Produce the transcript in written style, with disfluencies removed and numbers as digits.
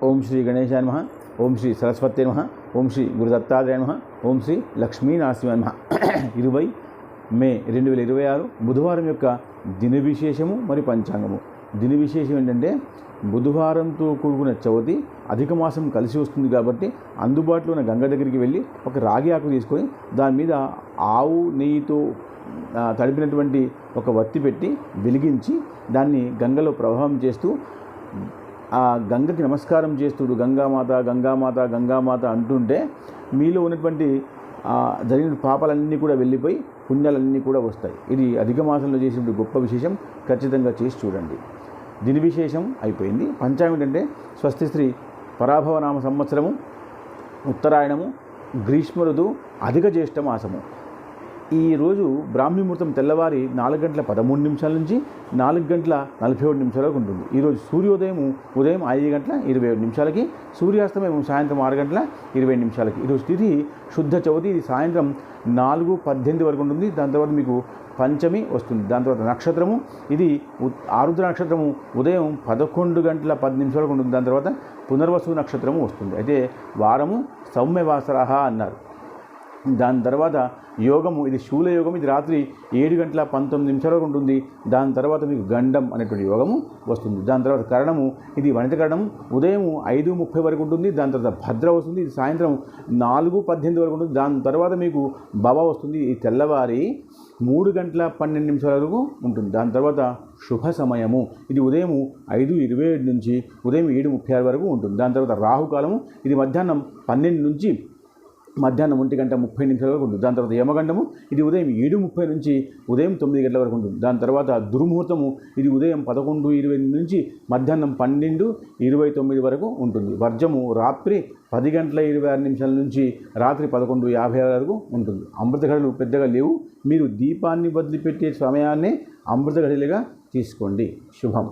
ఓం శ్రీ గణేశాయ నమః. ఓం శ్రీ సరస్వతి నమః. ఓం శ్రీ గురుదత్తాత్రేయ నమః. ఓం శ్రీ లక్ష్మీనరసింహాయ నమః. 20 మే 2026 బుధవారం యొక్క దిన విశేషము మరియు పంచాంగము. దిన విశేషం ఏంటంటే బుధవారంతో కూడుకున్న చవితి అధిక మాసం కలిసి వస్తుంది కాబట్టి అందుబాటులో ఉన్న గంగ దగ్గరికి వెళ్ళి ఒక రాగి ఆకు తీసుకొని దాని మీద ఆవు నెయ్యితో తడిపినటువంటి ఒక వత్తి పెట్టి వెలిగించి దాన్ని గంగలో ప్రవాహం చేస్తూ ఆ గంగకి నమస్కారం చేస్తుడు గంగామాత గంగామాత గంగామాత అంటుంటే మీలో ఉన్నటువంటి జరిగిన పాపాలన్నీ కూడా వెళ్ళిపోయి పుణ్యాలన్నీ కూడా వస్తాయి. ఇది అధిక మాసంలో చేసినటువంటి గొప్ప విశేషం. ఖచ్చితంగా చేసి చూడండి. దిని విశేషం అయిపోయింది. పంచాంగం ఏంటంటే స్వస్తి శ్రీ పరాభవనామ సంవత్సరము, ఉత్తరాయణము, గ్రీష్మ ఋతువు, అధిక జ్యేష్ఠ మాసము. ఈరోజు బ్రాహ్మీ ముహూర్తం తెల్లవారి 4:13 నుంచి 4:47 వరకు ఉంటుంది. ఈరోజు సూర్యోదయం ఉదయం 5:27, సూర్యాస్తమయం సాయంత్రం 6:20. ఈరోజు తిథి శుద్ధ చవితి. ఇది సాయంత్రం 4:18 వరకు ఉంటుంది. దాని తర్వాత మీకు పంచమి వస్తుంది. దాని తర్వాత నక్షత్రము ఇది ఆరుద్ర నక్షత్రము ఉదయం 11:10 వరకు ఉంటుంది. దాని తర్వాత పునర్వసు నక్షత్రము వస్తుంది. అయితే వారము సౌమ్యవాసరః అన్నారు. దాని తర్వాత యోగము ఇది శూల యోగం. ఇది రాత్రి 7:19 వరకు ఉంటుంది. దాని తర్వాత మీకు గండం అనేటువంటి యోగము వస్తుంది. దాని తర్వాత కరణము ఇది వనిత కరణము ఉదయం 5:30 వరకు ఉంటుంది. దాని తర్వాత భద్ర వస్తుంది. ఇది సాయంత్రం 4:18 వరకు ఉంటుంది. దాని తర్వాత మీకు భవ వస్తుంది. ఈ తెల్లవారి 3:12 వరకు ఉంటుంది. దాని తర్వాత శుభ సమయము ఇది ఉదయం 5:27 నుంచి ఉదయం 7:36 వరకు ఉంటుంది. దాని తర్వాత రాహుకాలము ఇది మధ్యాహ్నం 12 నుంచి మధ్యాహ్నం 1:30 వరకు ఉంటుంది. దాని తర్వాత యమగండము ఇది ఉదయం 7:30 నుంచి ఉదయం 9 గంటల వరకు ఉంటుంది. దాని తర్వాత దుర్ముహూర్తము ఇది ఉదయం 11:20 నుంచి మధ్యాహ్నం 12:29 వరకు ఉంటుంది. వర్జము రాత్రి 10:26 నుంచి రాత్రి 11:50 వరకు ఉంటుంది. అమృత ఘడియలు పెద్దగా లేవు. మీరు దీపాన్ని వదిలిపెట్టే సమయాన్నే అమృత ఘడియలుగా తీసుకోండి. శుభం.